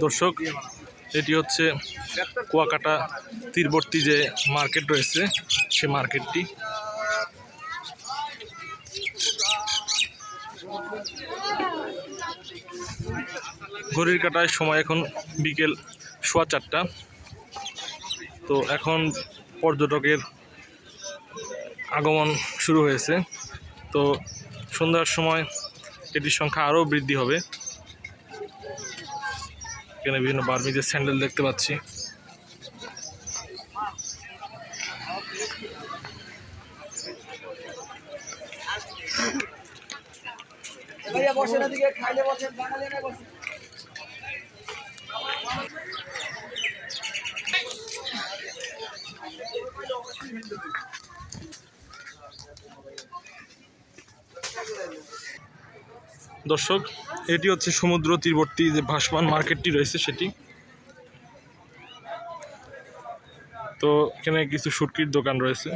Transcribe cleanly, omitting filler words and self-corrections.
দর্শক, এটি হচ্ছে কুয়াকাটা তীরবর্তী যে মার্কেট রয়েছে সে মার্কেটটি। ঘড়ির কাঁটায় সময় এখন বিকেল 4:15। তো এখন পর্যটকের আগমন শুরু হয়েছে। তো সন্ধ্যার সময় এটির সংখ্যা আরও বৃদ্ধি হবে। এখানে বিভিন্ন বার্মিজের স্যান্ডেল দেখতে পাচ্ছি। দর্শক, এটি হচ্ছে সমুদ্র তীরবর্তী যে ভাসমান মার্কেটটি রয়েছে সেটি। তো এখানে কিছু শুটকির দোকান রয়েছে।